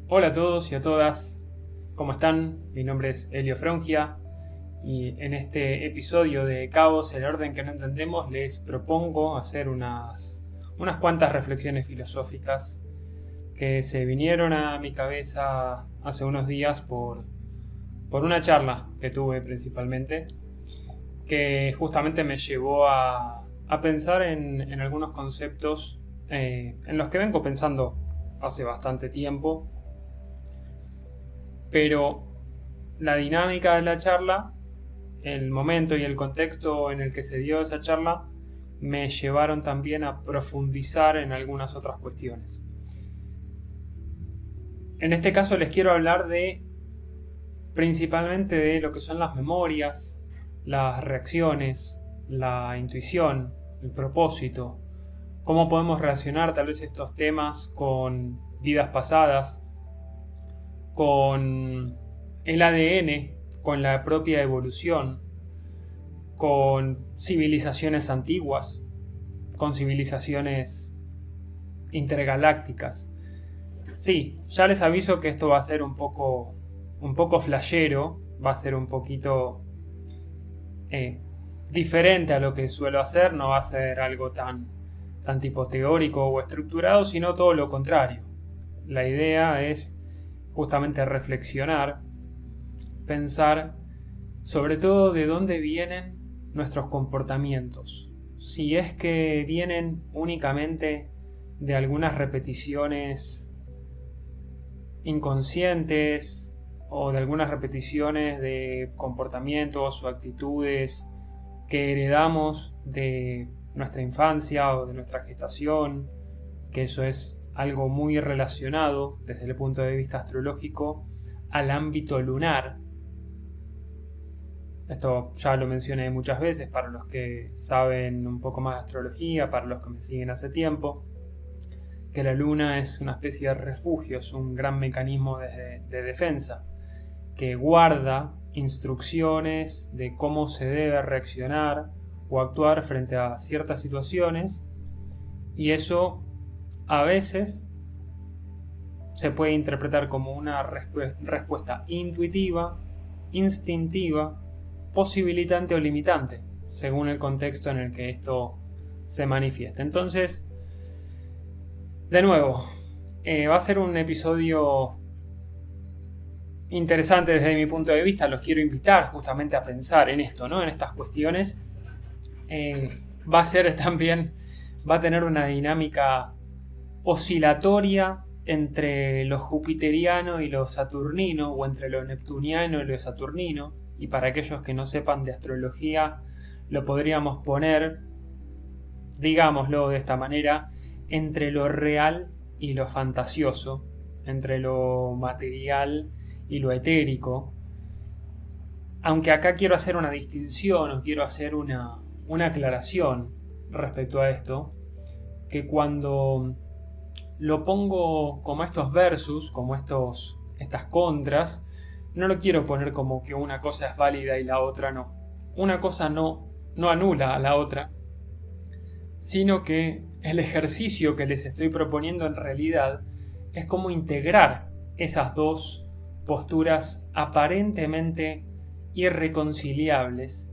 Hola a todos y a todas, ¿cómo están? Mi nombre es Elio Frongia y en este episodio de Caos, el orden que no entendemos, les propongo hacer unas cuantas reflexiones filosóficas que se vinieron a mi cabeza hace unos días por una charla que tuve principalmente, que justamente me llevó a pensar en algunos conceptos en los que vengo pensando hace bastante tiempo, pero la dinámica de la charla, el momento y el contexto en el que se dio esa charla me llevaron también a profundizar en algunas otras cuestiones. En este caso les quiero hablar principalmente de lo que son las memorias, las reacciones, la intuición, el propósito, cómo podemos relacionar tal vez estos temas con vidas pasadas, con el ADN, con la propia evolución, con civilizaciones antiguas, con civilizaciones intergalácticas. Sí, ya les aviso que esto va a ser un poco flashero, va a ser un poquito diferente a lo que suelo hacer, no va a ser algo tan tipo teórico o estructurado, sino todo lo contrario. La idea es justamente reflexionar, pensar sobre todo de dónde vienen nuestros comportamientos. Si es que vienen únicamente de algunas repeticiones inconscientes o de algunas repeticiones de comportamientos o actitudes que heredamos de nuestra infancia o de nuestra gestación, que eso es algo muy relacionado desde el punto de vista astrológico al ámbito lunar. Esto ya lo mencioné muchas veces para los que saben un poco más de astrología, para los que me siguen hace tiempo, que la luna es una especie de refugio, es un gran mecanismo de defensa, que guarda instrucciones de cómo se debe reaccionar o actuar frente a ciertas situaciones, y eso a veces se puede interpretar como una respuesta intuitiva, instintiva, posibilitante o limitante, según el contexto en el que esto se manifiesta. Entonces, de nuevo, va a ser un episodio interesante desde mi punto de vista. Los quiero invitar justamente a pensar en esto, ¿no? En estas cuestiones. Va a ser también, va a tener una dinámica oscilatoria entre lo jupiteriano y lo saturnino, o entre lo neptuniano y lo saturnino. Y para aquellos que no sepan de astrología, lo podríamos poner, digámoslo de esta manera, entre lo real y lo fantasioso, entre lo material y lo etérico. Aunque acá quiero hacer una distinción o quiero hacer una aclaración respecto a esto, que cuando lo pongo como estos versus, como estas contras, no lo quiero poner como que una cosa es válida y la otra no. Una cosa no anula a la otra, sino que el ejercicio que les estoy proponiendo en realidad es cómo integrar esas dos posturas aparentemente irreconciliables,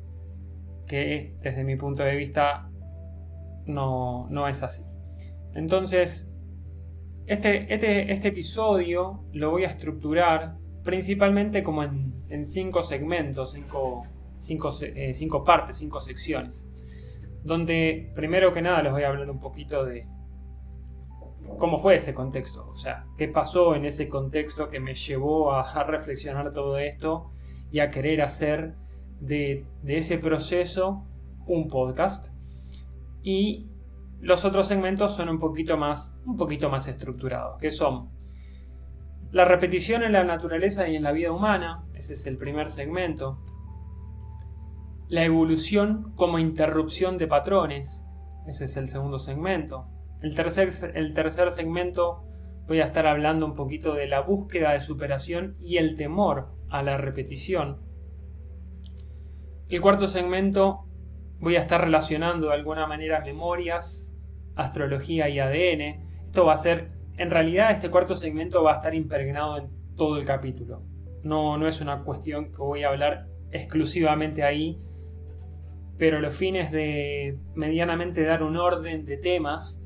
que desde mi punto de vista no es así. Entonces, este episodio lo voy a estructurar principalmente como en 5 segmentos, 5 partes, 5 secciones, donde primero que nada les voy a hablar un poquito de cómo fue ese contexto, o sea, qué pasó en ese contexto que me llevó a reflexionar todo esto y a querer hacer de ese proceso un podcast. Y los otros segmentos son un poquito más estructurados, que son la repetición en la naturaleza y en la vida humana, ese es el primer segmento. La evolución como interrupción de patrones, ese es el segundo segmento. El tercer segmento voy a estar hablando un poquito de la búsqueda de superación y el temor a la repetición. El cuarto segmento voy a estar relacionando de alguna manera memorias, astrología y ADN. Esto va a ser En realidad este cuarto segmento va a estar impregnado en todo el capítulo. No es una cuestión que voy a hablar exclusivamente ahí, pero los fines de medianamente dar un orden de temas,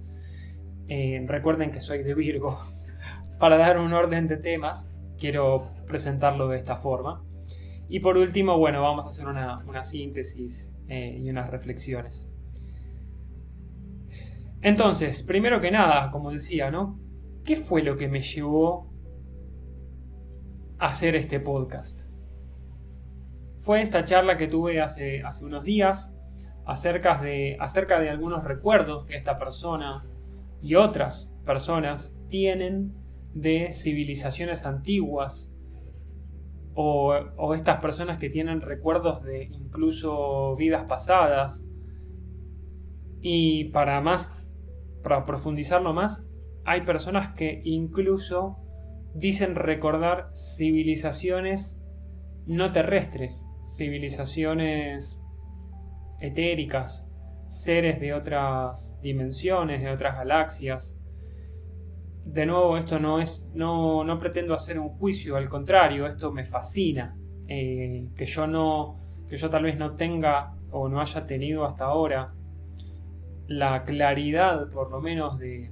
recuerden que soy de Virgo, para dar un orden de temas quiero presentarlo de esta forma. Y por último, bueno, vamos a hacer una síntesis y unas reflexiones. Entonces, primero que nada, como decía, ¿no? ¿Qué fue lo que me llevó a hacer este podcast? Fue esta charla que tuve hace unos días acerca de algunos recuerdos que esta persona y otras personas tienen de civilizaciones antiguas o estas personas que tienen recuerdos de incluso vidas pasadas. Y para profundizarlo más, hay personas que incluso dicen recordar civilizaciones no terrestres, civilizaciones etéricas, seres de otras dimensiones, de otras galaxias. De nuevo, esto no pretendo hacer un juicio, al contrario, esto me fascina, que yo tal vez no tenga o no haya tenido hasta ahora la claridad, por lo menos, de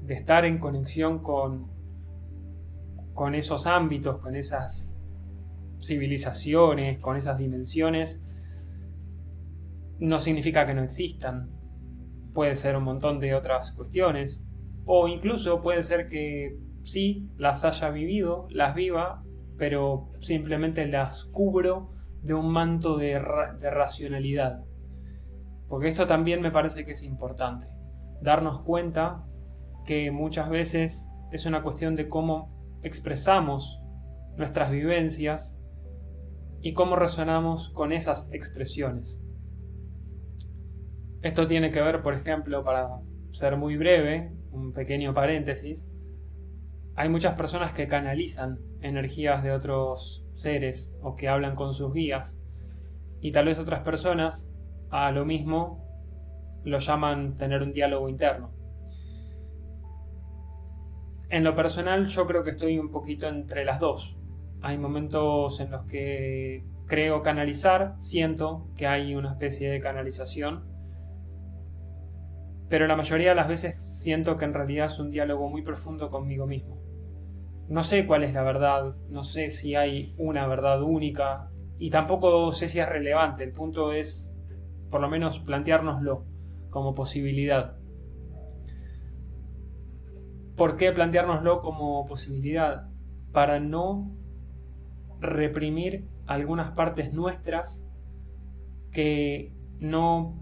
estar en conexión con esos ámbitos, con esas civilizaciones, con esas dimensiones, no significa que no existan. Puede ser un montón de otras cuestiones, o incluso puede ser que sí las haya vivido, las viva, pero simplemente las cubro de un manto de racionalidad. Porque esto también me parece que es importante, darnos cuenta que muchas veces es una cuestión de cómo expresamos nuestras vivencias y cómo resonamos con esas expresiones. Esto tiene que ver, por ejemplo, para ser muy breve, un pequeño paréntesis, hay muchas personas que canalizan energías de otros seres o que hablan con sus guías, y tal vez otras personas a lo mismo lo llaman tener un diálogo interno. En lo personal, yo creo que estoy un poquito entre las dos. Hay momentos en los que creo canalizar, siento que hay una especie de canalización, pero la mayoría de las veces siento que en realidad es un diálogo muy profundo conmigo mismo. No sé cuál es la verdad, no sé si hay una verdad única, y tampoco sé si es relevante. El punto es, por lo menos, planteárnoslo como posibilidad. ¿Por qué planteárnoslo como posibilidad? Para no reprimir algunas partes nuestras que no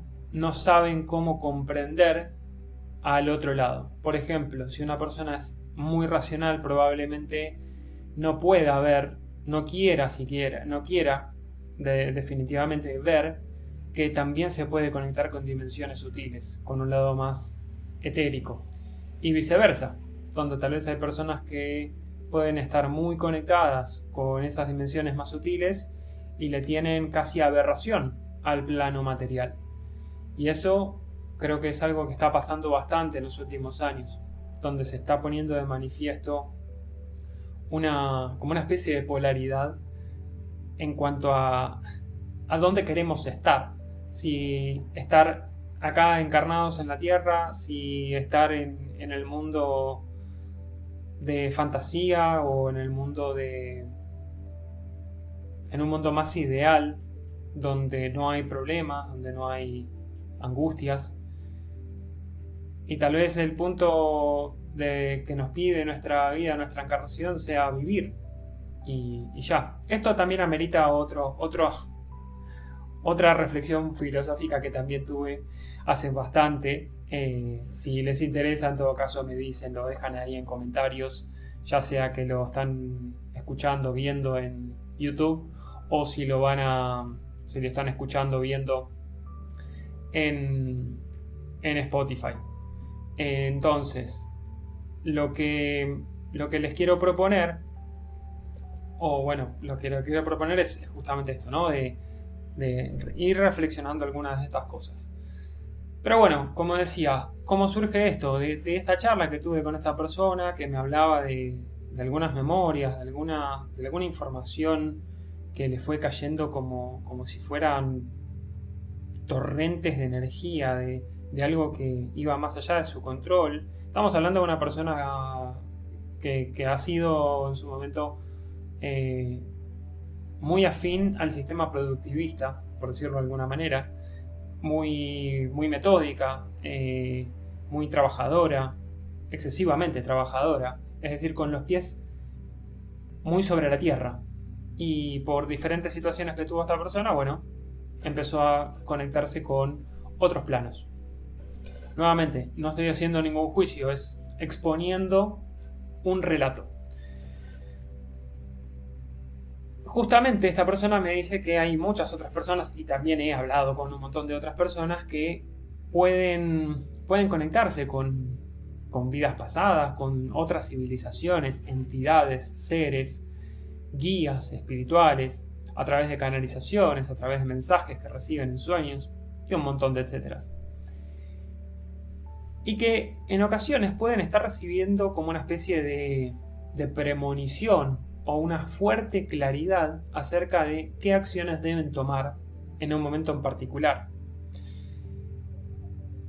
saben cómo comprender al otro lado. Por ejemplo, si una persona es muy racional, probablemente no pueda ver, no quiera definitivamente ver que también se puede conectar con dimensiones sutiles, con un lado más etérico, y viceversa, donde tal vez hay personas que pueden estar muy conectadas con esas dimensiones más sutiles y le tienen casi aberración al plano material. Y eso creo que es algo que está pasando bastante en los últimos años, donde se está poniendo de manifiesto como una especie de polaridad en cuanto a dónde queremos estar. Si estar acá encarnados en la Tierra, si estar en el mundo de fantasía o en un mundo más ideal, donde no hay problemas, donde no hay angustias. Y tal vez el punto que nos pide nuestra vida, nuestra encarnación, sea vivir. Y ya. Esto también amerita otra reflexión filosófica que también tuve hace bastante. Si les interesa, en todo caso me dicen, lo dejan ahí en comentarios, ya sea que lo están escuchando, viendo en YouTube, o si lo están escuchando, viendo en Spotify. Entonces, lo que les quiero proponer, lo que les quiero proponer es justamente esto, ¿no? De ir reflexionando algunas de estas cosas. Pero bueno, como decía, ¿cómo surge esto? De esta charla que tuve con esta persona que me hablaba de algunas memorias, de alguna información que le fue cayendo como si fueran torrentes de energía, de algo que iba más allá de su control. Estamos hablando de una persona que ha sido en su momento muy afín al sistema productivista, por decirlo de alguna manera, muy metódica, muy trabajadora, excesivamente trabajadora, es decir, con los pies muy sobre la tierra. Y por diferentes situaciones que tuvo esta persona, bueno, empezó a conectarse con otros planos. Nuevamente, no estoy haciendo ningún juicio, es exponiendo un relato. Justamente esta persona me dice que hay muchas otras personas, y también he hablado con un montón de otras personas, que pueden conectarse con vidas pasadas, con otras civilizaciones, entidades, seres, guías espirituales, a través de canalizaciones, a través de mensajes que reciben en sueños y un montón de etcéteras. Y que en ocasiones pueden estar recibiendo como una especie de premonición o una fuerte claridad acerca de qué acciones deben tomar en un momento en particular.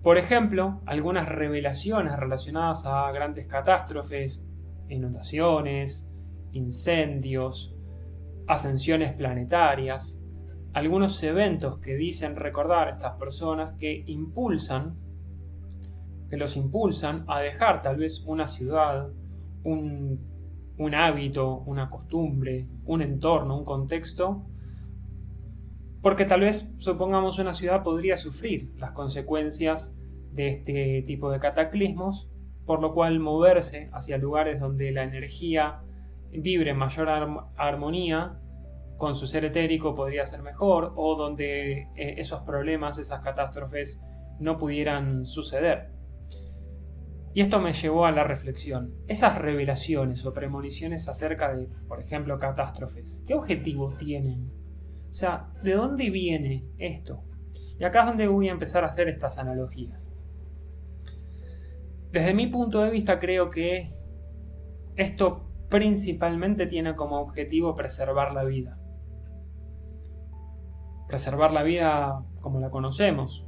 Por ejemplo, algunas revelaciones relacionadas a grandes catástrofes, inundaciones, incendios, ascensiones planetarias, algunos eventos que dicen recordar a estas personas que los impulsan a dejar tal vez una ciudad, un hábito, una costumbre, un entorno, un contexto, porque tal vez, supongamos, una ciudad podría sufrir las consecuencias de este tipo de cataclismos, por lo cual moverse hacia lugares donde la energía vibre en mayor armonía con su ser etérico podría ser mejor, o donde esos problemas, esas catástrofes no pudieran suceder. Y esto me llevó a la reflexión. Esas revelaciones o premoniciones acerca de, por ejemplo, catástrofes, ¿qué objetivo tienen? O sea, ¿de dónde viene esto? Y acá es donde voy a empezar a hacer estas analogías. Desde mi punto de vista creo que esto principalmente tiene como objetivo preservar la vida. Preservar la vida como la conocemos.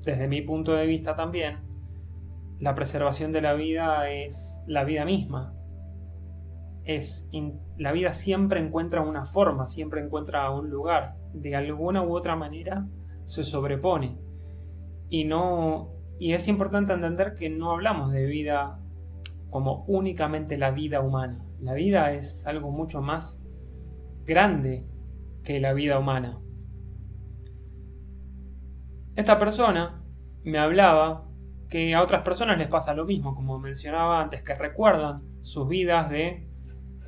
Desde mi punto de vista también, la preservación de la vida es la vida misma. La vida siempre encuentra una forma, siempre encuentra un lugar. De alguna u otra manera se sobrepone. Y es importante entender que no hablamos de vida como únicamente la vida humana. La vida es algo mucho más grande que la vida humana. Esta persona me hablaba que a otras personas les pasa lo mismo, como mencionaba antes, que recuerdan sus vidas de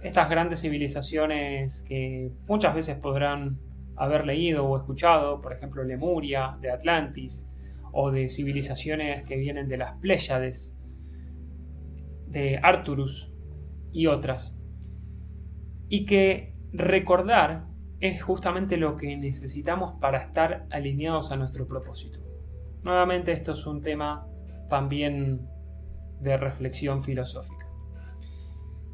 estas grandes civilizaciones que muchas veces podrán haber leído o escuchado, por ejemplo Lemuria, de Atlantis, o de civilizaciones que vienen de las Pléyades, de Arturus y otras. Y que recordar es justamente lo que necesitamos para estar alineados a nuestro propósito. Nuevamente esto es un tema también de reflexión filosófica.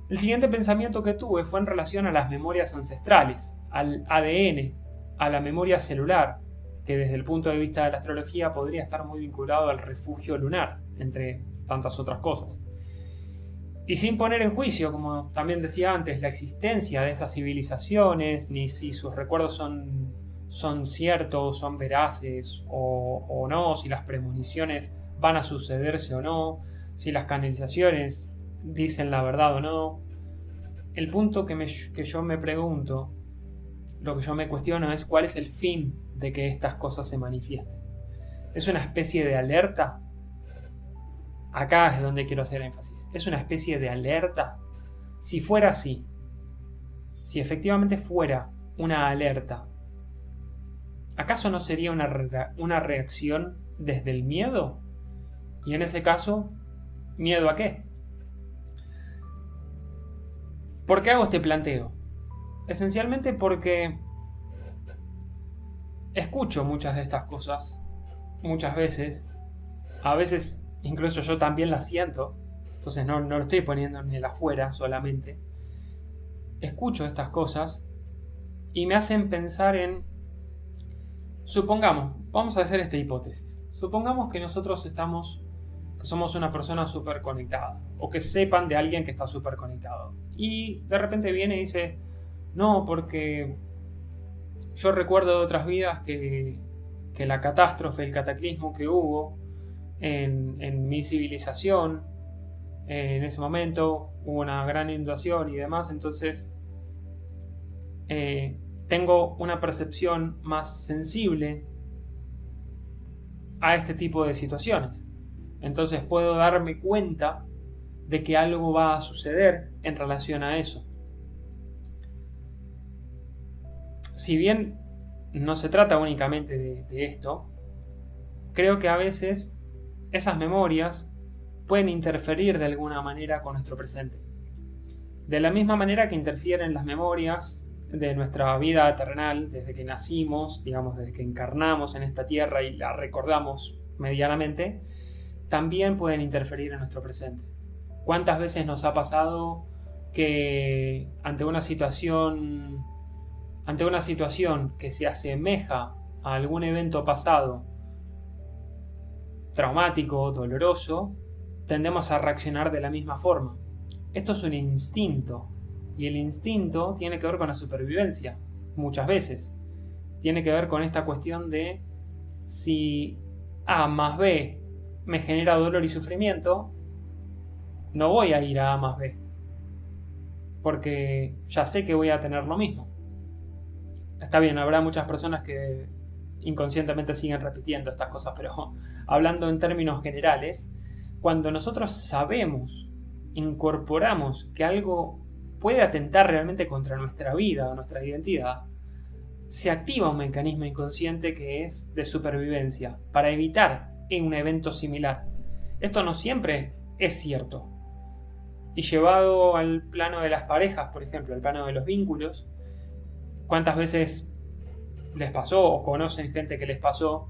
El siguiente pensamiento que tuve fue en relación a las memorias ancestrales, al ADN, a la memoria celular, que desde el punto de vista de la astrología podría estar muy vinculado al refugio lunar, entre tantas otras cosas. Y sin poner en juicio, como también decía antes, la existencia de esas civilizaciones, ni si sus recuerdos son ciertos, son veraces o no, si las premoniciones van a sucederse o no, si las canalizaciones dicen la verdad o no. El punto que yo me pregunto, lo que yo me cuestiono es cuál es el fin de que estas cosas se manifiesten. ¿Es una especie de alerta? Acá es donde quiero hacer énfasis. ¿Es una especie de alerta? Si fuera así, si efectivamente fuera una alerta, ¿acaso no sería una reacción desde el miedo? Y en ese caso, ¿miedo a qué? ¿Por qué hago este planteo? Esencialmente porque escucho muchas de estas cosas muchas veces, a veces incluso yo también las siento, entonces no lo estoy poniendo en el afuera solamente, escucho estas cosas y me hacen pensar en, supongamos, vamos a hacer esta hipótesis, supongamos que nosotros que somos una persona súper conectada, o que sepan de alguien que está súper conectado, y de repente viene y dice, no, porque yo recuerdo de otras vidas que la catástrofe, el cataclismo que hubo en mi civilización, en ese momento hubo una gran inundación y demás, entonces tengo una percepción más sensible a este tipo de situaciones. Entonces puedo darme cuenta de que algo va a suceder en relación a eso. Si bien no se trata únicamente de esto, creo que a veces esas memorias pueden interferir de alguna manera con nuestro presente. De la misma manera que interfieren las memorias de nuestra vida terrenal, desde que nacimos, digamos, desde que encarnamos en esta tierra y la recordamos medianamente, también pueden interferir en nuestro presente. ¿Cuántas veces nos ha pasado que ante una situación que se asemeja a algún evento pasado traumático, doloroso, tendemos a reaccionar de la misma forma? Esto es un instinto, y el instinto tiene que ver con la supervivencia, muchas veces. Tiene que ver con esta cuestión de si A más B me genera dolor y sufrimiento, no voy a ir a A más B, porque ya sé que voy a tener lo mismo. Está bien, habrá muchas personas que inconscientemente siguen repitiendo estas cosas, pero hablando en términos generales, cuando nosotros sabemos, incorporamos que algo puede atentar realmente contra nuestra vida o nuestra identidad, se activa un mecanismo inconsciente que es de supervivencia para evitar un evento similar. Esto no siempre es cierto. Y llevado al plano de las parejas, por ejemplo, al plano de los vínculos, ¿cuántas veces les pasó o conocen gente que les pasó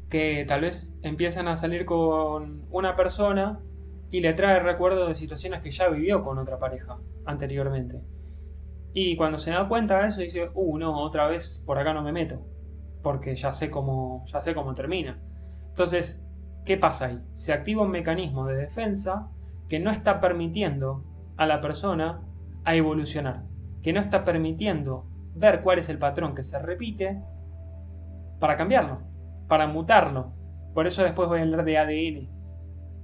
que tal vez empiezan a salir con una persona y le trae recuerdos de situaciones que ya vivió con otra pareja anteriormente? Y cuando se da cuenta de eso dice, no, otra vez por acá no me meto, porque ya sé cómo termina. Entonces, ¿qué pasa ahí? Se activa un mecanismo de defensa que no está permitiendo a la persona a evolucionar, que no está permitiendo ver cuál es el patrón que se repite para cambiarlo, para mutarlo. Por eso después voy a hablar de ADN.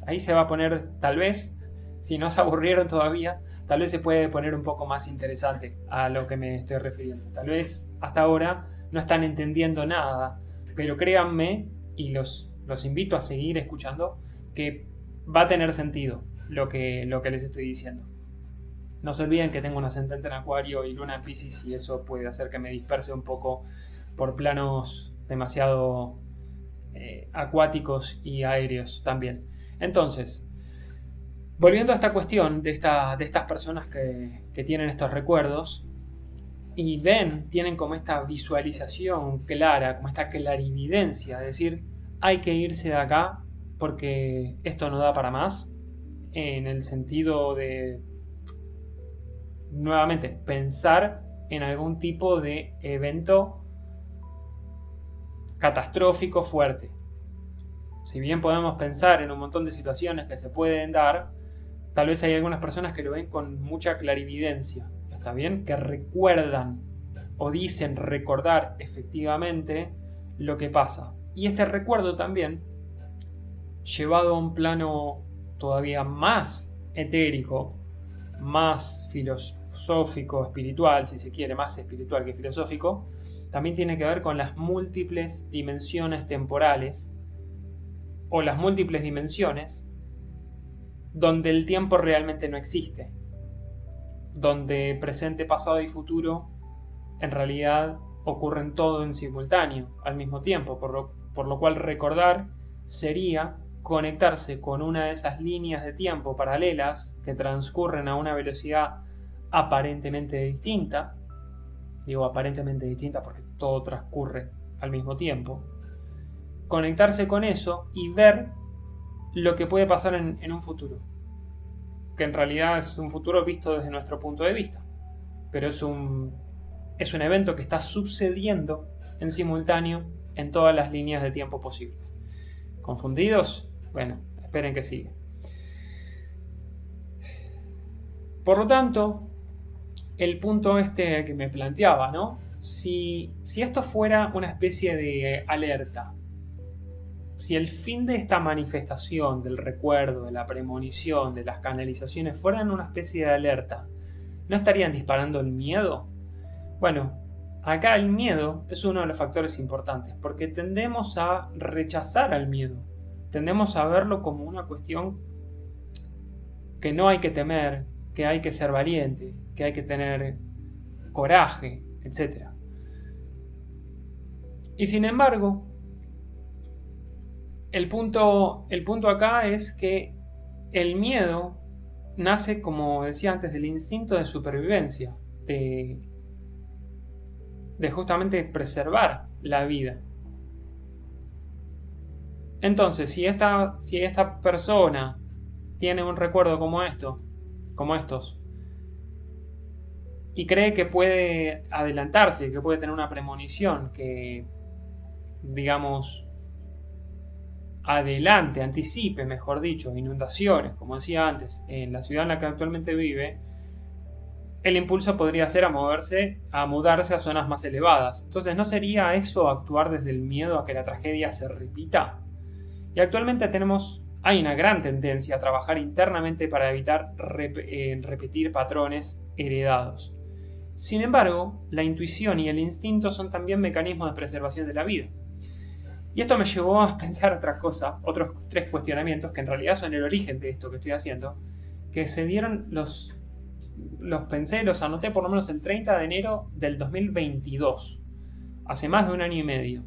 Ahí se va a poner, tal vez, si no se aburrieron todavía, tal vez se puede poner un poco más interesante a lo que me estoy refiriendo. Tal vez hasta ahora no están entendiendo nada, pero créanme, y los invito a seguir escuchando, que va a tener sentido lo que les estoy diciendo. No se olviden que tengo un ascendente en Acuario y Luna en Piscis, y eso puede hacer que me disperse un poco por planos demasiado acuáticos y aéreos también. Entonces, volviendo a esta cuestión de estas personas que tienen estos recuerdos y tienen como esta visualización clara, como esta clarividencia, es decir, hay que irse de acá porque esto no da para más, en el sentido de, nuevamente, pensar en algún tipo de evento catastrófico fuerte. Si bien podemos pensar en un montón de situaciones que se pueden dar, tal vez hay algunas personas que lo ven con mucha clarividencia, ¿está bien? Que recuerdan o dicen recordar efectivamente lo que pasa. Y este recuerdo también, llevado a un plano todavía más etérico, más filosófico, espiritual, si se quiere, más espiritual que filosófico, también tiene que ver con las múltiples dimensiones temporales o las múltiples dimensiones donde el tiempo realmente no existe, donde presente, pasado y futuro en realidad ocurren todo en simultáneo, al mismo tiempo, por lo cual recordar sería conectarse con una de esas líneas de tiempo paralelas que transcurren a una velocidad aparentemente distinta. Digo aparentemente distinta porque todo transcurre al mismo tiempo. conectarse con eso y ver lo que puede pasar en un futuro. Que en realidad es un futuro visto desde nuestro punto de vista. Pero es un evento que está sucediendo en simultáneo en todas las líneas de tiempo posibles. ¿Confundidos? Bueno, esperen que siga. Por lo tanto, el punto que me planteaba, ¿no? Si esto fuera una especie de alerta, si el fin de esta manifestación del recuerdo, de la premonición, de las canalizaciones fueran una especie de alerta, ¿no estarían disparando el miedo? Bueno, acá el miedo es uno de los factores importantes, porque tendemos a rechazar al miedo, tendemos a verlo como una cuestión que no hay que temer, que hay que ser valiente, que hay que tener coraje, etc. Y sin embargo, el punto acá es que el miedo nace, como decía antes, del instinto de supervivencia, de justamente preservar la vida. Entonces, si esta persona tiene un recuerdo como estos, y cree que puede adelantarse, que puede tener una premonición, que, digamos, anticipe, mejor dicho, inundaciones, como decía antes, en la ciudad en la que actualmente vive, el impulso podría ser a mudarse a zonas más elevadas. Entonces, ¿no sería eso actuar desde el miedo a que la tragedia se repita? Y actualmente hay una gran tendencia a trabajar internamente para evitar repetir patrones heredados. Sin embargo, la intuición y el instinto son también mecanismos de preservación de la vida. Y esto me llevó a pensar otra cosa, otros 3 cuestionamientos que en realidad son el origen de esto que estoy haciendo, que se dieron, los anoté por lo menos el 30 de enero del 2022, hace más de 1 año y medio.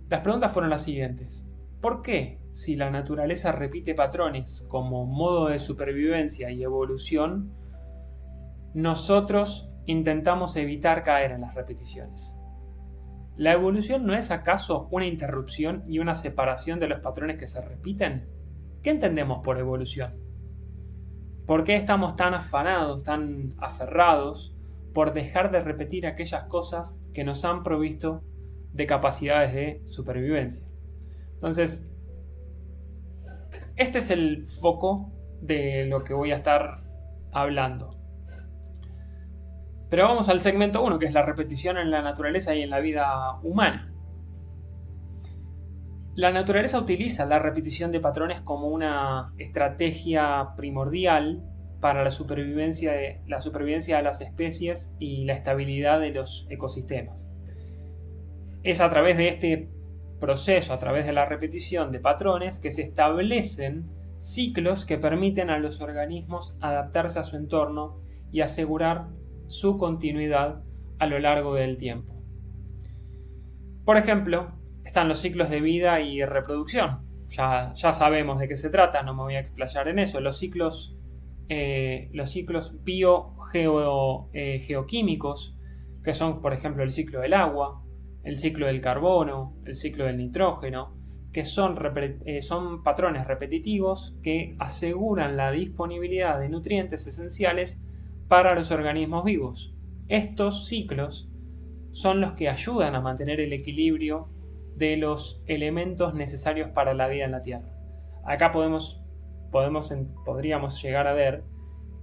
Las preguntas fueron las siguientes. ¿Por qué, si la naturaleza repite patrones como modo de supervivencia y evolución, nosotros intentamos evitar caer en las repeticiones? ¿La evolución no es acaso una interrupción y una separación de los patrones que se repiten? ¿Qué entendemos por evolución? ¿Por qué estamos tan afanados, tan aferrados por dejar de repetir aquellas cosas que nos han provisto de capacidades de supervivencia? Entonces, este es el foco de lo que voy a estar hablando. Pero vamos al segmento 1, que es la repetición en la naturaleza y en la vida humana. La naturaleza utiliza la repetición de patrones como una estrategia primordial para la supervivencia de las especies y la estabilidad de los ecosistemas. Es a través de este proceso, a través de la repetición de patrones, que se establecen ciclos que permiten a los organismos adaptarse a su entorno y asegurar su continuidad a lo largo del tiempo. Por ejemplo, están los ciclos de vida y reproducción. Ya sabemos de qué se trata, no me voy a explayar en eso. Los ciclos geoquímicos, que son, por ejemplo, el ciclo del agua, el ciclo del carbono, el ciclo del nitrógeno, que son patrones repetitivos que aseguran la disponibilidad de nutrientes esenciales para los organismos vivos. Estos ciclos son los que ayudan a mantener el equilibrio de los elementos necesarios para la vida en la Tierra. Acá podríamos llegar a ver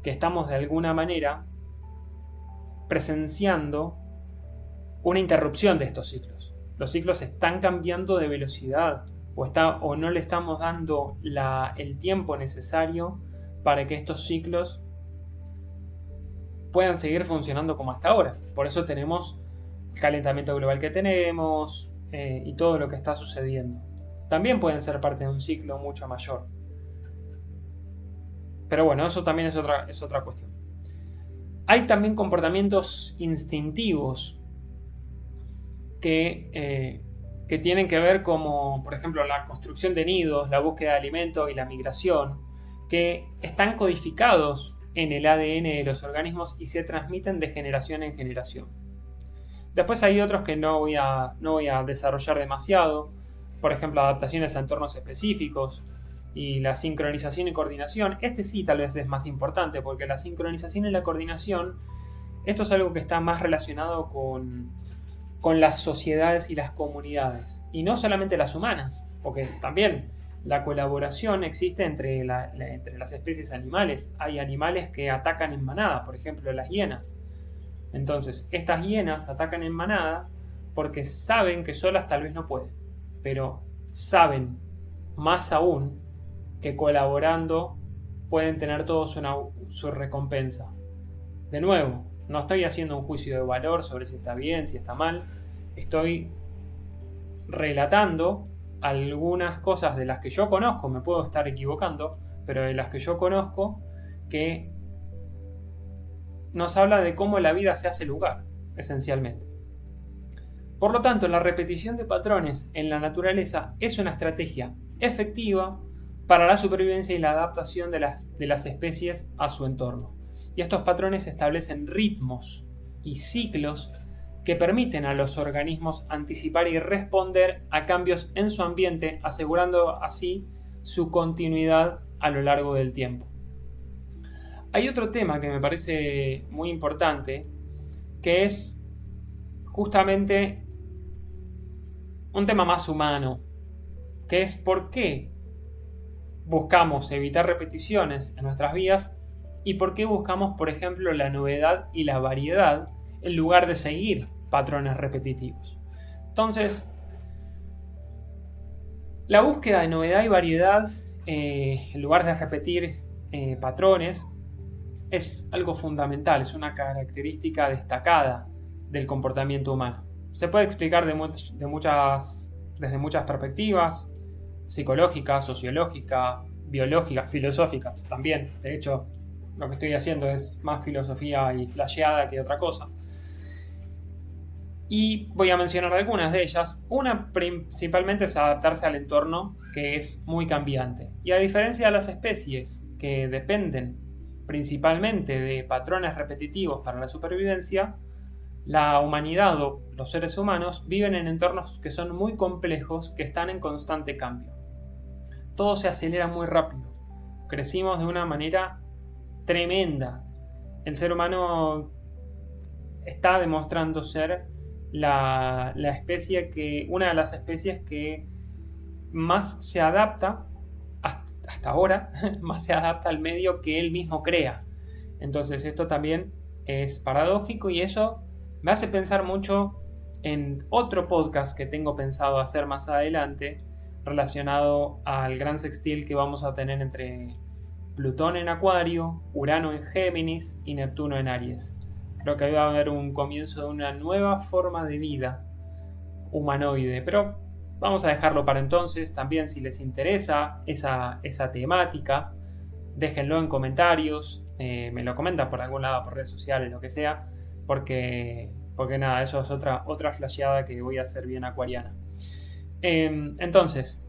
que estamos de alguna manera presenciando una interrupción de estos ciclos. Los ciclos están cambiando de velocidad o no le estamos dando el tiempo necesario para que estos ciclos puedan seguir funcionando como hasta ahora. Por eso tenemos el calentamiento global que tenemos y todo lo que está sucediendo. También pueden ser parte de un ciclo mucho mayor. Pero bueno, eso también es otra cuestión. Hay también comportamientos instintivos que tienen que ver como, por ejemplo, la construcción de nidos, la búsqueda de alimento y la migración, que están codificados en el ADN de los organismos y se transmiten de generación en generación. Después hay otros que no voy a desarrollar demasiado, por ejemplo, adaptaciones a entornos específicos y la sincronización y coordinación. Este sí tal vez es más importante, porque la sincronización y la coordinación, esto es algo que está más relacionado con las sociedades y las comunidades, y no solamente las humanas, porque también la colaboración existe entre las especies animales. Hay animales que atacan en manada, por ejemplo las hienas. Entonces, estas hienas atacan en manada porque saben que solas tal vez no pueden, pero saben más aún que colaborando pueden tener todos su recompensa. De nuevo, no estoy haciendo un juicio de valor sobre si está bien, si está mal. Estoy relatando algunas cosas de las que yo conozco, me puedo estar equivocando, pero de las que yo conozco, que nos habla de cómo la vida se hace lugar, esencialmente. Por lo tanto, la repetición de patrones en la naturaleza es una estrategia efectiva para la supervivencia y la adaptación de las especies a su entorno. Y estos patrones establecen ritmos y ciclos que permiten a los organismos anticipar y responder a cambios en su ambiente, asegurando así su continuidad a lo largo del tiempo. Hay otro tema que me parece muy importante, que es justamente un tema más humano, que es por qué buscamos evitar repeticiones en nuestras vidas y por qué buscamos, por ejemplo, la novedad y la variedad en lugar de seguir patrones repetitivos. Entonces, la búsqueda de novedad y variedad en lugar de repetir patrones es algo fundamental, es una característica destacada del comportamiento humano. Se puede explicar desde muchas perspectivas: psicológica, sociológica, biológica, filosófica también. De hecho, lo que estoy haciendo es más filosofía y flasheada que otra cosa. Y voy a mencionar algunas de ellas. Una principalmente es adaptarse al entorno, que es muy cambiante. Y a diferencia de las especies que dependen principalmente de patrones repetitivos para la supervivencia, la humanidad o los seres humanos viven en entornos que son muy complejos, que están en constante cambio. Todo se acelera muy rápido. Crecimos de una manera tremenda. El ser humano está demostrando ser una de las especies que más se adapta, hasta ahora, más se adapta al medio que él mismo crea. Entonces esto también es paradójico, y eso me hace pensar mucho en otro podcast que tengo pensado hacer más adelante, relacionado al gran sextil que vamos a tener entre Plutón en Acuario, Urano en Géminis y Neptuno en Aries. Creo que ahí va a haber un comienzo de una nueva forma de vida humanoide, pero vamos a dejarlo para entonces. También, si les interesa esa temática, déjenlo en comentarios, me lo comentan por algún lado, por redes sociales, lo que sea, porque nada, eso es otra flasheada que voy a hacer bien acuariana. Entonces,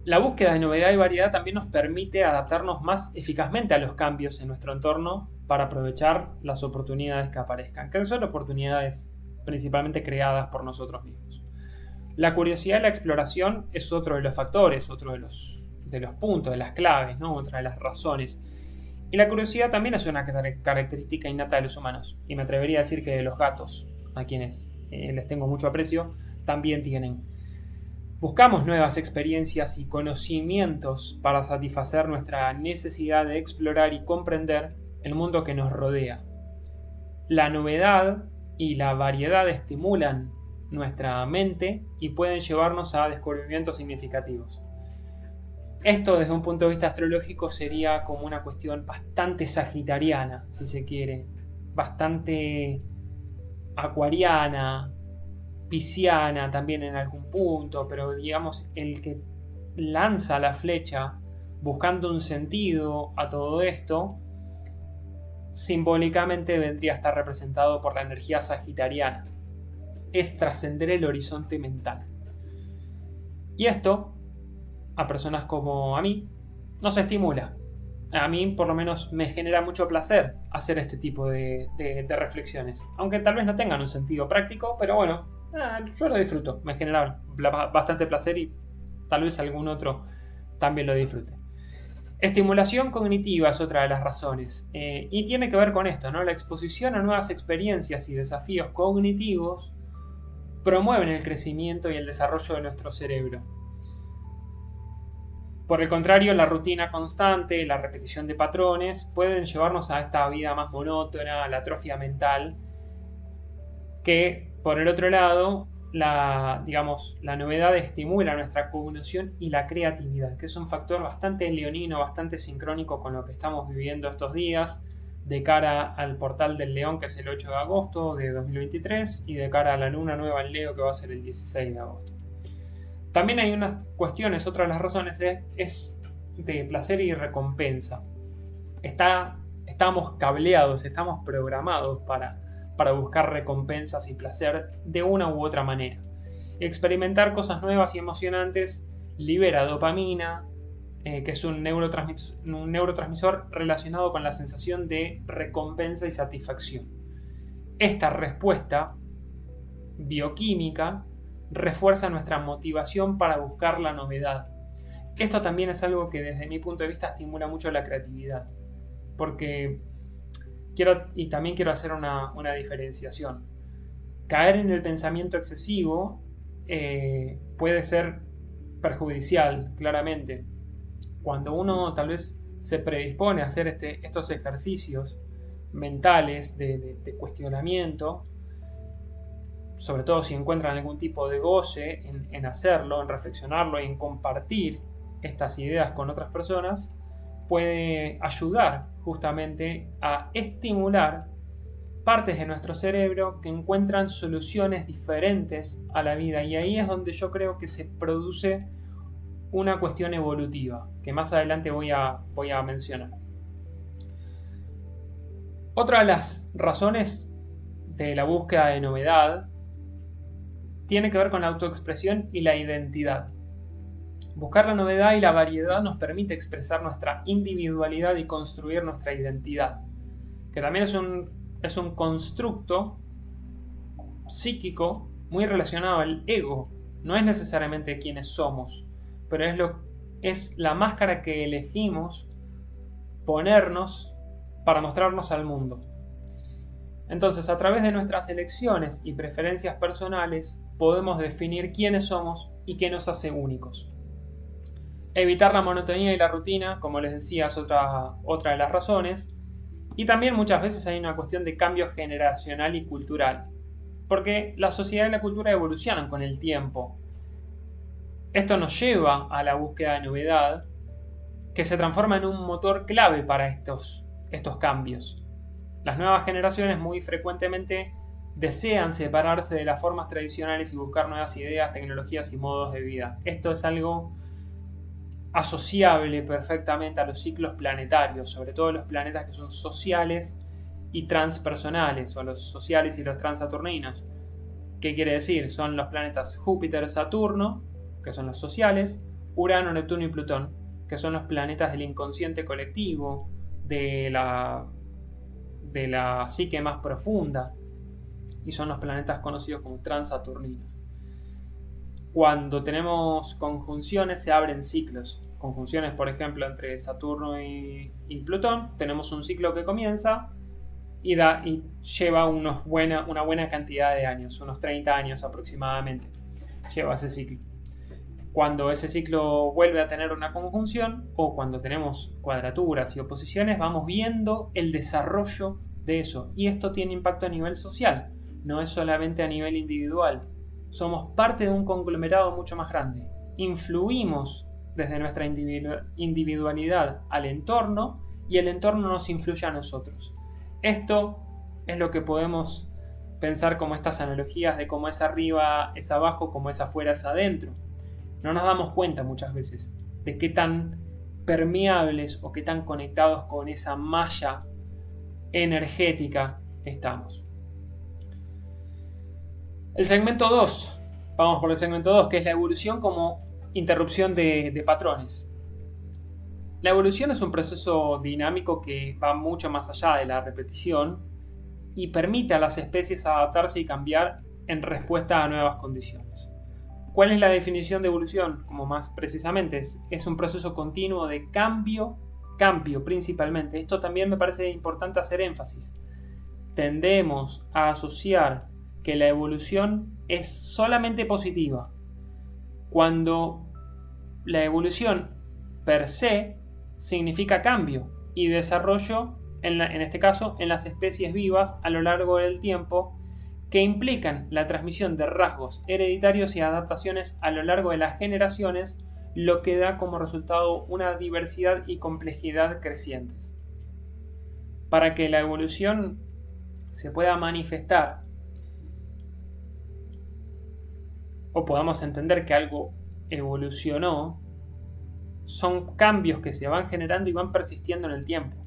la búsqueda de novedad y variedad también nos permite adaptarnos más eficazmente a los cambios en nuestro entorno para aprovechar las oportunidades que aparezcan, que son oportunidades principalmente creadas por nosotros mismos. La curiosidad y la exploración es otro de los factores, otro de los puntos, de las claves, ¿no? Otra de las razones. Y la curiosidad también es una característica innata de los humanos, y me atrevería a decir que de los gatos, a quienes les tengo mucho aprecio, también tienen. Buscamos nuevas experiencias y conocimientos para satisfacer nuestra necesidad de explorar y comprender el mundo que nos rodea. La novedad y la variedad estimulan nuestra mente y pueden llevarnos a descubrimientos significativos. Esto, desde un punto de vista astrológico, sería como una cuestión bastante sagitariana, si se quiere, bastante acuariana, pisciana también en algún punto, pero digamos el que lanza la flecha buscando un sentido a todo esto, simbólicamente vendría a estar representado por la energía sagitariana. Es trascender el horizonte mental. Y esto, a personas como a mí, nos estimula. A mí, por lo menos, me genera mucho placer hacer este tipo de reflexiones. Aunque tal vez no tengan un sentido práctico, pero bueno, Yo lo disfruto, me genera bastante placer y tal vez algún otro también lo disfrute. Estimulación cognitiva es otra de las razones, y tiene que ver con esto, ¿no? La exposición a nuevas experiencias y desafíos cognitivos promueven el crecimiento y el desarrollo de nuestro cerebro. Por el contrario, la rutina constante, la repetición de patrones pueden llevarnos a esta vida más monótona, a la atrofia mental, que por el otro lado, la novedad estimula nuestra cognición y la creatividad, que es un factor bastante leonino, bastante sincrónico con lo que estamos viviendo estos días, de cara al portal del León, que es el 8 de agosto de 2023, y de cara a la luna nueva en Leo, que va a ser el 16 de agosto. También hay unas cuestiones, otra de las razones es de placer y recompensa. Estamos cableados, estamos programados para buscar recompensas y placer de una u otra manera. Experimentar cosas nuevas y emocionantes libera dopamina, que es un neurotransmisor relacionado con la sensación de recompensa y satisfacción. Esta respuesta bioquímica refuerza nuestra motivación para buscar la novedad. Esto también es algo que desde mi punto de vista estimula mucho la creatividad, porque también quiero hacer una diferenciación. Caer en el pensamiento excesivo puede ser perjudicial, claramente. Cuando uno tal vez se predispone a hacer estos ejercicios mentales de cuestionamiento, sobre todo si encuentran algún tipo de goce en hacerlo, en reflexionarlo y en compartir estas ideas con otras personas, puede ayudar justamente a estimular partes de nuestro cerebro que encuentran soluciones diferentes a la vida, y ahí es donde yo creo que se produce una cuestión evolutiva que más adelante voy a mencionar. Otra de las razones de la búsqueda de novedad tiene que ver con la autoexpresión y la identidad. Buscar la novedad y la variedad nos permite expresar nuestra individualidad y construir nuestra identidad, que también es un constructo psíquico muy relacionado al ego. No es necesariamente quienes somos, pero es la máscara que elegimos ponernos para mostrarnos al mundo. Entonces, a través de nuestras elecciones y preferencias personales, podemos definir quiénes somos y qué nos hace únicos. Evitar la monotonía y la rutina, como les decía, es otra de las razones. Y también muchas veces hay una cuestión de cambio generacional y cultural, porque la sociedad y la cultura evolucionan con el tiempo. Esto nos lleva a la búsqueda de novedad, que se transforma en un motor clave para estos cambios. Las nuevas generaciones muy frecuentemente desean separarse de las formas tradicionales y buscar nuevas ideas, tecnologías y modos de vida. Esto es algo asociable perfectamente a los ciclos planetarios, sobre todo los planetas que son sociales y transpersonales, o los sociales y los transaturninos. ¿Qué quiere decir? Son los planetas Júpiter, Saturno, que son los sociales, Urano, Neptuno y Plutón, que son los planetas del inconsciente colectivo, de la psique más profunda, y son los planetas conocidos como transaturninos. Cuando tenemos conjunciones se abren ciclos. Conjunciones, por ejemplo, entre Saturno y Plutón, tenemos un ciclo que comienza y lleva una buena cantidad de años, unos 30 años aproximadamente, lleva ese ciclo. Cuando ese ciclo vuelve a tener una conjunción, o cuando tenemos cuadraturas y oposiciones, vamos viendo el desarrollo de eso. Y esto tiene impacto a nivel social, no es solamente a nivel individual. Somos parte de un conglomerado mucho más grande. Influimos desde nuestra individualidad al entorno, y el entorno nos influye a nosotros. Esto es lo que podemos pensar como estas analogías de cómo es arriba es abajo, cómo es afuera es adentro. No nos damos cuenta muchas veces de qué tan permeables o qué tan conectados con esa malla energética estamos. El segmento 2. Vamos por el segmento 2, que es la evolución como interrupción de patrones. La evolución es un proceso dinámico que va mucho más allá de la repetición y permite a las especies adaptarse y cambiar en respuesta a nuevas condiciones. ¿Cuál es la definición de evolución? Como más precisamente es un proceso continuo de cambio principalmente. Esto también me parece importante hacer énfasis. Tendemos a asociar que la evolución es solamente positiva, cuando la evolución per se significa cambio y desarrollo, en este caso, en las especies vivas a lo largo del tiempo, que implican la transmisión de rasgos hereditarios y adaptaciones a lo largo de las generaciones, lo que da como resultado una diversidad y complejidad crecientes. Para que la evolución se pueda manifestar o podamos entender que algo evolucionó, son cambios que se van generando y van persistiendo en el tiempo.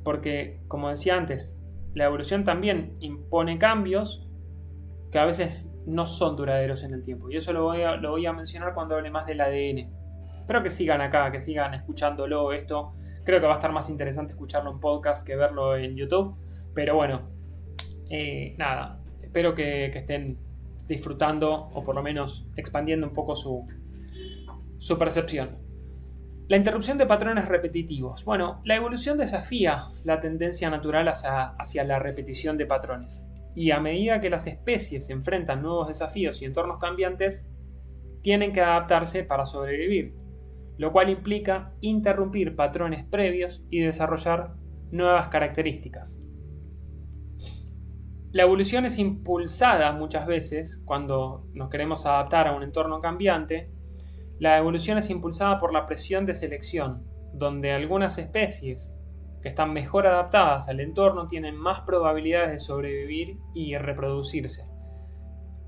Porque, como decía antes, la evolución también impone cambios que a veces no son duraderos en el tiempo. Y eso lo voy a mencionar cuando hable más del ADN. Espero que sigan acá, que sigan escuchándolo esto. Creo que va a estar más interesante escucharlo en podcast que verlo en YouTube. Pero bueno, nada, espero que estén disfrutando o por lo menos expandiendo un poco su percepción. La interrupción de patrones repetitivos. Bueno, la evolución desafía la tendencia natural hacia la repetición de patrones. Y a medida que las especies se enfrentan a nuevos desafíos y entornos cambiantes, tienen que adaptarse para sobrevivir, lo cual implica interrumpir patrones previos y desarrollar nuevas características. La evolución es impulsada muchas veces cuando nos queremos adaptar a un entorno cambiante. La evolución es impulsada por la presión de selección, donde algunas especies que están mejor adaptadas al entorno tienen más probabilidades de sobrevivir y reproducirse.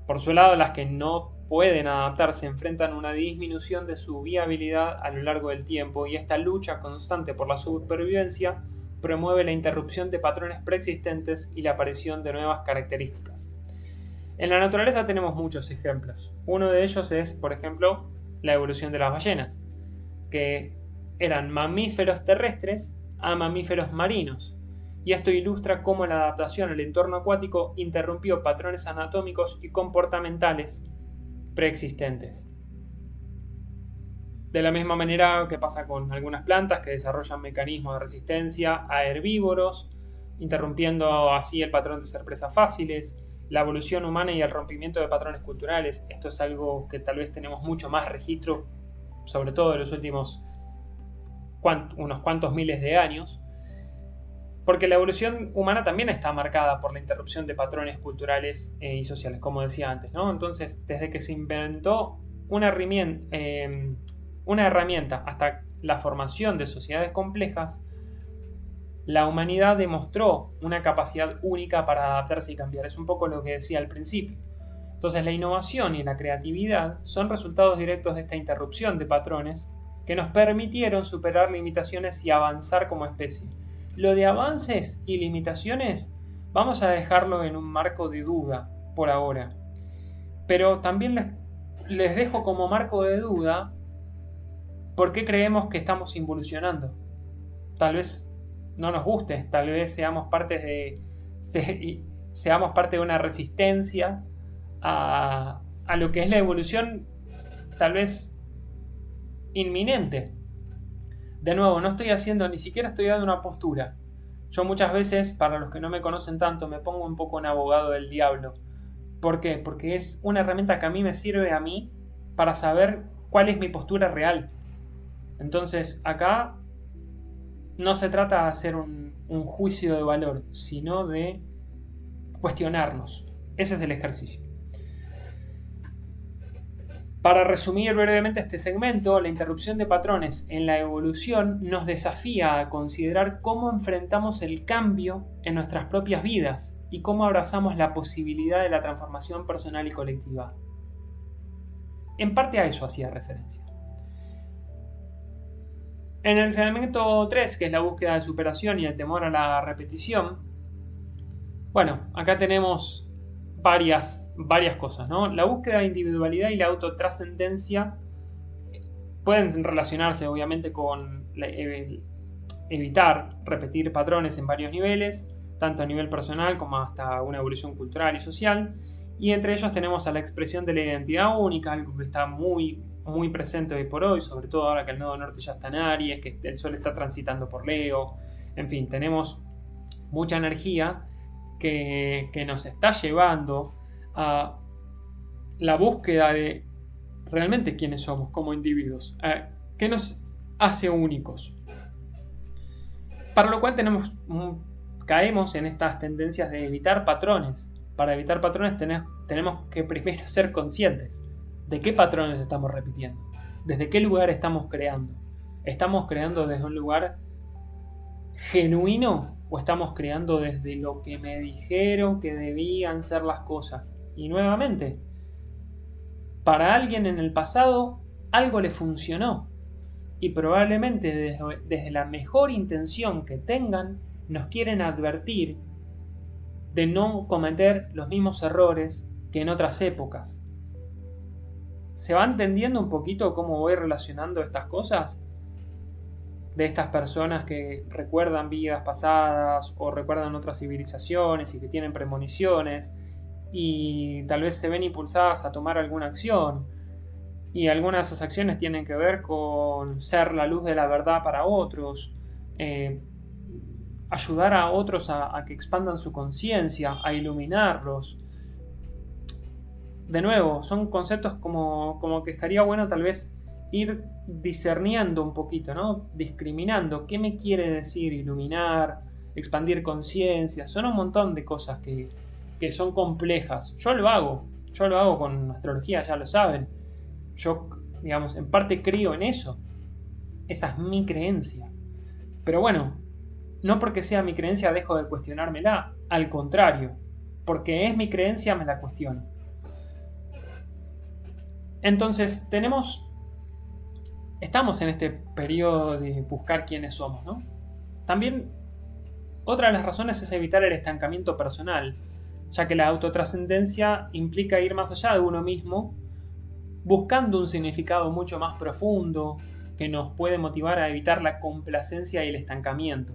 Por su lado, las que no pueden adaptarse enfrentan una disminución de su viabilidad a lo largo del tiempo, y esta lucha constante por la supervivencia promueve la interrupción de patrones preexistentes y la aparición de nuevas características. En la naturaleza tenemos muchos ejemplos. Uno de ellos es, por ejemplo, la evolución de las ballenas, que eran mamíferos terrestres a mamíferos marinos, y esto ilustra cómo la adaptación al entorno acuático interrumpió patrones anatómicos y comportamentales preexistentes. De la misma manera que pasa con algunas plantas que desarrollan mecanismos de resistencia a herbívoros, interrumpiendo así el patrón de ser presas fáciles, la evolución humana y el rompimiento de patrones culturales. Esto es algo que tal vez tenemos mucho más registro, sobre todo en los últimos unos cuantos miles de años, porque la evolución humana también está marcada por la interrupción de patrones culturales y sociales, como decía antes, ¿no? Entonces, desde que se inventó una herramienta hasta la formación de sociedades complejas, la humanidad demostró una capacidad única para adaptarse y cambiar. Es un poco lo que decía al principio. Entonces, la innovación y la creatividad son resultados directos de esta interrupción de patrones que nos permitieron superar limitaciones y avanzar como especie. Lo de avances y limitaciones vamos a dejarlo en un marco de duda por ahora. Pero también les dejo como marco de duda por qué creemos que estamos involucionando. Tal vez no nos guste, tal vez seamos parte de una resistencia a lo que es la evolución, tal vez inminente. De nuevo, no estoy haciendo, ni siquiera estoy dando una postura. Yo muchas veces, para los que no me conocen tanto, me pongo un poco en abogado del diablo. ¿Por qué? Porque es una herramienta que a mí me sirve para saber cuál es mi postura real. Entonces, acá no se trata de hacer un juicio de valor, sino de cuestionarnos. Ese es el ejercicio. Para resumir brevemente este segmento, la interrupción de patrones en la evolución nos desafía a considerar cómo enfrentamos el cambio en nuestras propias vidas y cómo abrazamos la posibilidad de la transformación personal y colectiva. En parte a eso hacía referencia. En el segmento 3, que es la búsqueda de superación y el temor a la repetición, bueno, acá tenemos varias cosas, ¿no? La búsqueda de individualidad y la autotrascendencia pueden relacionarse obviamente con evitar repetir patrones en varios niveles, tanto a nivel personal como hasta una evolución cultural y social, Y entre ellos tenemos a la expresión de la identidad única, algo que está muy, muy presente hoy por hoy, sobre todo ahora que el nodo norte ya está en Aries, que el Sol está transitando por Leo. En fin, tenemos mucha energía que nos está llevando a la búsqueda de realmente quiénes somos como individuos, qué nos hace únicos. Para lo cual caemos en estas tendencias de evitar patrones. Para evitar patrones tenemos que primero ser conscientes de qué patrones estamos repitiendo, desde qué lugar estamos creando. ¿Estamos creando desde un lugar genuino o estamos creando desde lo que me dijeron que debían ser las cosas? Y nuevamente, para alguien en el pasado algo le funcionó y probablemente desde la mejor intención que tengan nos quieren advertir de no cometer los mismos errores que en otras épocas. ¿Se va entendiendo un poquito cómo voy relacionando estas cosas? De estas personas que recuerdan vidas pasadas o recuerdan otras civilizaciones y que tienen premoniciones y tal vez se ven impulsadas a tomar alguna acción. Y algunas de esas acciones tienen que ver con ser la luz de la verdad para otros, ayudar a otros a que expandan su conciencia, a iluminarlos. De nuevo, son conceptos como que estaría bueno tal vez ir discerniendo un poquito, ¿no? Discriminando qué me quiere decir iluminar, expandir conciencia. Son un montón de cosas que son complejas. Yo lo hago con astrología, ya lo saben. Yo, digamos, en parte creo en eso. Esa es mi creencia. Pero bueno, no porque sea mi creencia dejo de cuestionármela. Al contrario, porque es mi creencia me la cuestiono. Entonces estamos en este periodo de buscar quiénes somos, ¿no? También otra de las razones es evitar el estancamiento personal, ya que la autotrascendencia implica ir más allá de uno mismo, buscando un significado mucho más profundo que nos puede motivar a evitar la complacencia y el estancamiento.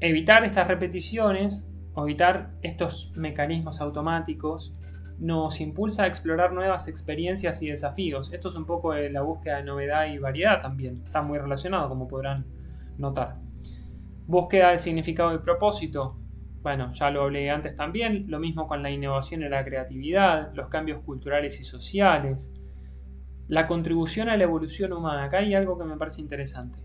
Evitar estas repeticiones o evitar estos mecanismos automáticos nos impulsa a explorar nuevas experiencias y desafíos. Esto es un poco de la búsqueda de novedad y variedad también. Está muy relacionado, como podrán notar. Búsqueda de significado y propósito. Bueno, ya lo hablé antes también. Lo mismo con la innovación y la creatividad, los cambios culturales y sociales. La contribución a la evolución humana. Acá hay algo que me parece interesante.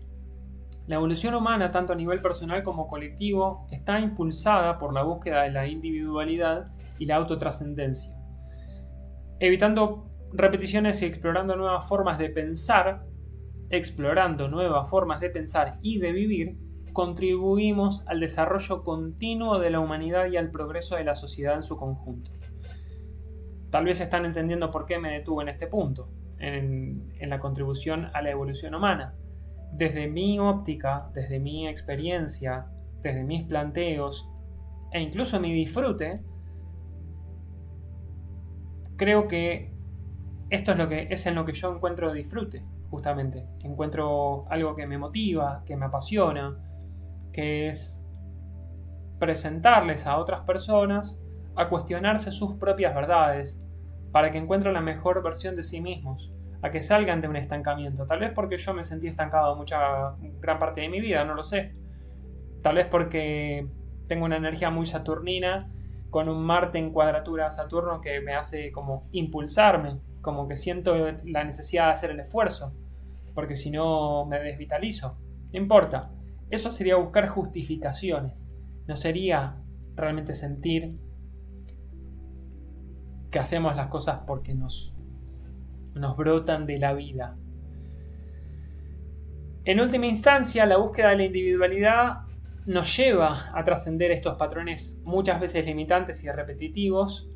La evolución humana, tanto a nivel personal como colectivo, está impulsada por la búsqueda de la individualidad y la autotrascendencia. Evitando repeticiones y explorando nuevas formas de pensar y de vivir, contribuimos al desarrollo continuo de la humanidad y al progreso de la sociedad en su conjunto. Tal vez están entendiendo por qué me detuve en este punto, en la contribución a la evolución humana. Desde mi óptica, desde mi experiencia, desde mis planteos e incluso mi disfrute, creo que esto es en lo que yo encuentro disfrute, justamente. Encuentro algo que me motiva, que me apasiona, que es presentarles a otras personas a cuestionarse sus propias verdades para que encuentren la mejor versión de sí mismos, a que salgan de un estancamiento. Tal vez porque yo me sentí estancado gran parte de mi vida, no lo sé. Tal vez porque tengo una energía muy saturnina, con un Marte en cuadratura a Saturno que me hace como impulsarme, como que siento la necesidad de hacer el esfuerzo, porque si no me desvitalizo. No importa. Eso sería buscar justificaciones. No sería realmente sentir que hacemos las cosas porque nos brotan de la vida. En última instancia, la búsqueda de la individualidad nos lleva a trascender estos patrones muchas veces limitantes y repetitivos,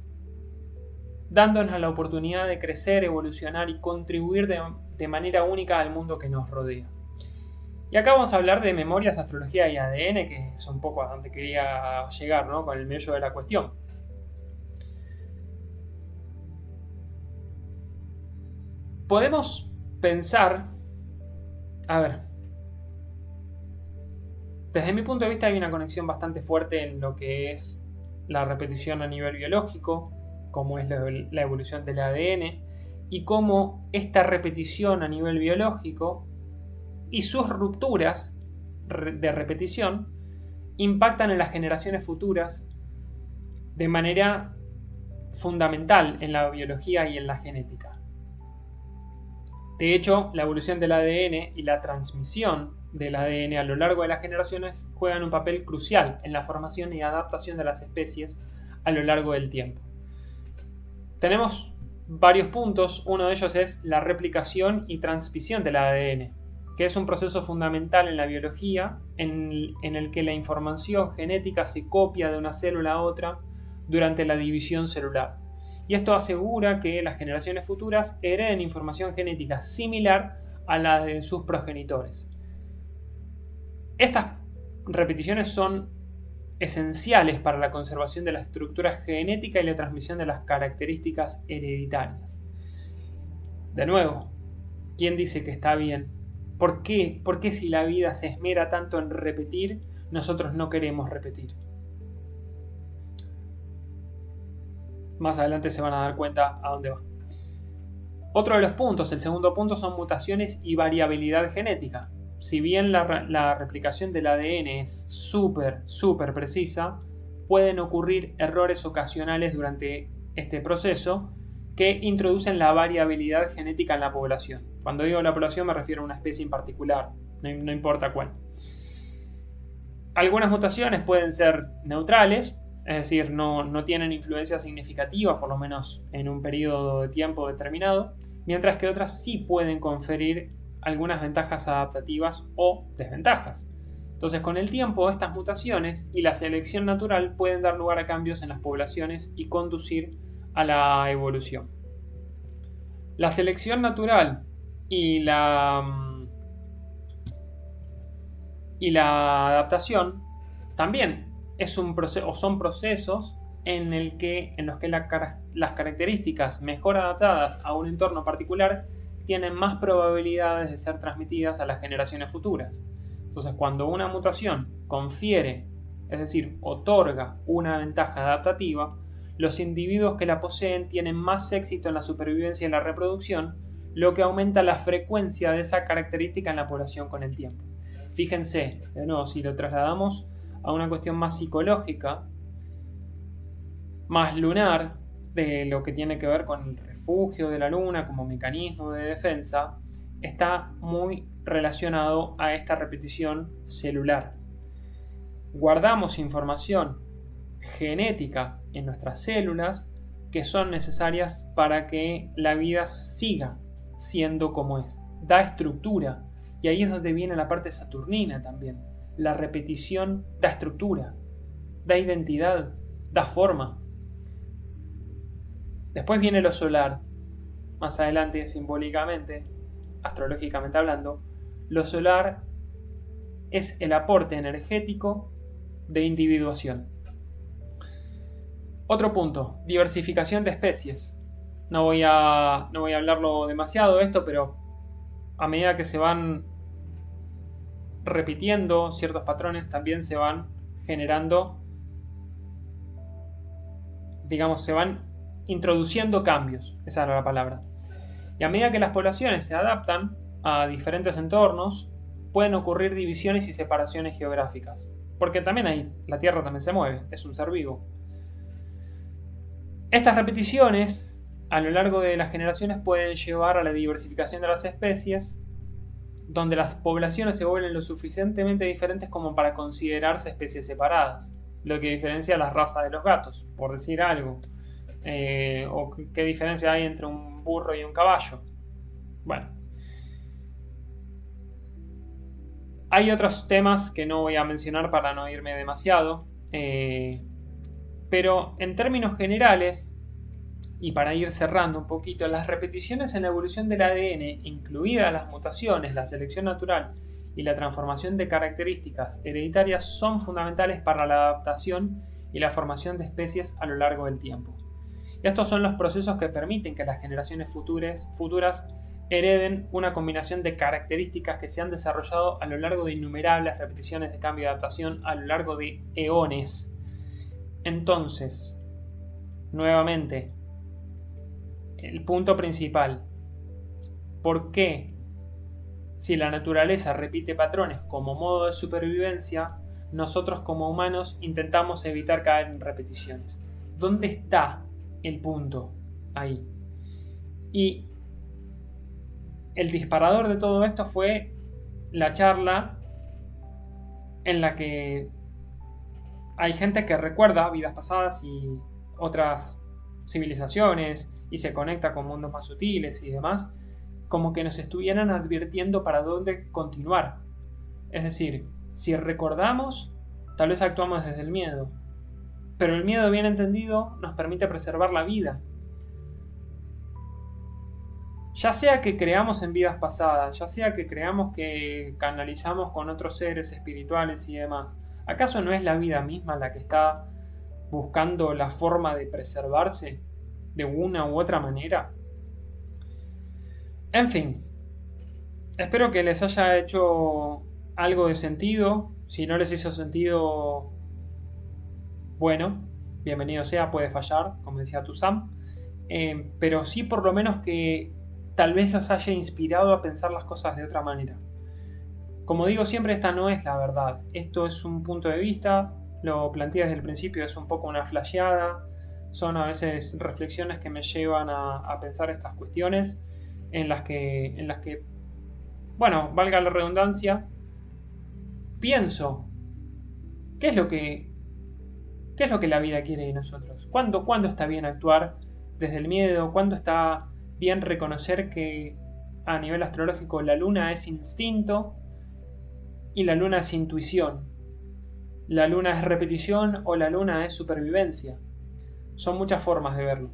dándonos la oportunidad de crecer, evolucionar y contribuir de manera única al mundo que nos rodea. Y acá vamos a hablar de memorias, astrología y ADN, que es un poco a donde quería llegar, ¿no? Con el meollo de la cuestión. Podemos pensar, desde mi punto de vista hay una conexión bastante fuerte en lo que es la repetición a nivel biológico, cómo es la evolución del ADN, y cómo esta repetición a nivel biológico y sus rupturas de repetición impactan en las generaciones futuras de manera fundamental en la biología y en la genética. De hecho, la evolución del ADN y la transmisión del ADN a lo largo de las generaciones juegan un papel crucial en la formación y adaptación de las especies a lo largo del tiempo. Tenemos varios puntos. Uno de ellos es la replicación y transmisión del ADN, que es un proceso fundamental en la biología en el que la información genética se copia de una célula a otra durante la división celular. Y esto asegura que las generaciones futuras hereden información genética similar a la de sus progenitores. Estas repeticiones son esenciales para la conservación de la estructura genética y la transmisión de las características hereditarias. De nuevo, ¿quién dice que está bien? ¿Por qué si la vida se esmera tanto en repetir, nosotros no queremos repetir? Más adelante se van a dar cuenta a dónde va. Otro de los puntos, el segundo punto, son mutaciones y variabilidad genética. Si bien la replicación del ADN es súper precisa, pueden ocurrir errores ocasionales durante este proceso que introducen la variabilidad genética en la población. Cuando digo la población me refiero a una especie en particular, no importa cuál. Algunas mutaciones pueden ser neutrales, es decir, no tienen influencia significativa, por lo menos en un periodo de tiempo determinado, mientras que otras sí pueden conferir algunas ventajas adaptativas o desventajas. Entonces, con el tiempo, estas mutaciones y la selección natural pueden dar lugar a cambios en las poblaciones y conducir a la evolución. La selección natural y la adaptación también son procesos en los que las características mejor adaptadas a un entorno particular tienen más probabilidades de ser transmitidas a las generaciones futuras. Entonces, cuando una mutación confiere, es decir, otorga una ventaja adaptativa, los individuos que la poseen tienen más éxito en la supervivencia y la reproducción, lo que aumenta la frecuencia de esa característica en la población con el tiempo. Fíjense, de nuevo, si lo trasladamos a una cuestión más psicológica, más lunar, de lo que tiene que ver con el refugio de la luna como mecanismo de defensa, está muy relacionado a esta repetición celular. Guardamos información genética en nuestras células que son necesarias para que la vida siga siendo como es. Da estructura, y ahí es donde viene la parte saturnina también. La repetición da estructura, da identidad, da forma. Después viene lo solar. Más adelante, simbólicamente, astrológicamente hablando, lo solar es el aporte energético de individuación. Otro punto, diversificación de especies. No voy a hablarlo demasiado de esto, pero a medida que se van repitiendo ciertos patrones, también se van generando, se van introduciendo cambios, esa era la palabra. Y a medida que las poblaciones se adaptan a diferentes entornos, pueden ocurrir divisiones y separaciones geográficas. Porque también la Tierra también se mueve, es un ser vivo. Estas repeticiones a lo largo de las generaciones pueden llevar a la diversificación de las especies, donde las poblaciones se vuelven lo suficientemente diferentes como para considerarse especies separadas, lo que diferencia a las razas de los gatos, por decir algo. O qué diferencia hay entre un burro y un caballo. Bueno, hay otros temas que no voy a mencionar para no irme demasiado, pero en términos generales, y para ir cerrando un poquito, las repeticiones en la evolución del ADN, incluidas las mutaciones, la selección natural y la transformación de características hereditarias, son fundamentales para la adaptación y la formación de especies a lo largo del tiempo. Estos son los procesos que permiten que las generaciones futuras hereden una combinación de características que se han desarrollado a lo largo de innumerables repeticiones de cambio y adaptación a lo largo de eones. Entonces, nuevamente, el punto principal. ¿Por qué, si la naturaleza repite patrones como modo de supervivencia, nosotros como humanos intentamos evitar caer en repeticiones? ¿Dónde está el punto ahí? Y el disparador de todo esto fue la charla en la que hay gente que recuerda vidas pasadas y otras civilizaciones y se conecta con mundos más sutiles y demás, como que nos estuvieran advirtiendo para dónde continuar. Es decir, si recordamos, tal vez actuamos desde el miedo, pero el miedo bien entendido nos permite preservar la vida. Ya sea que creamos en vidas pasadas, ya sea que creamos que canalizamos con otros seres espirituales y demás, ¿acaso no es la vida misma la que está buscando la forma de preservarse de una u otra manera? En fin, espero que les haya hecho algo de sentido. Si no les hizo sentido, bueno, bienvenido sea, puede fallar, como decía Tuzam. Pero sí por lo menos que tal vez los haya inspirado a pensar las cosas de otra manera. Como digo siempre, esta no es la verdad. Esto es un punto de vista, lo planteé desde el principio, es un poco una flasheada. Son a veces reflexiones que me llevan a pensar estas cuestiones en las que, bueno, valga la redundancia, pienso, ¿qué es lo que la vida quiere de nosotros? ¿Cuándo está bien actuar desde el miedo? ¿Cuándo está bien reconocer que a nivel astrológico la luna es instinto y la luna es intuición? ¿La luna es repetición o la luna es supervivencia? Son muchas formas de verlo.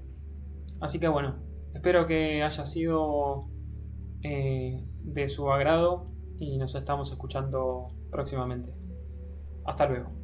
Así que bueno, espero que haya sido de su agrado y nos estamos escuchando próximamente. Hasta luego.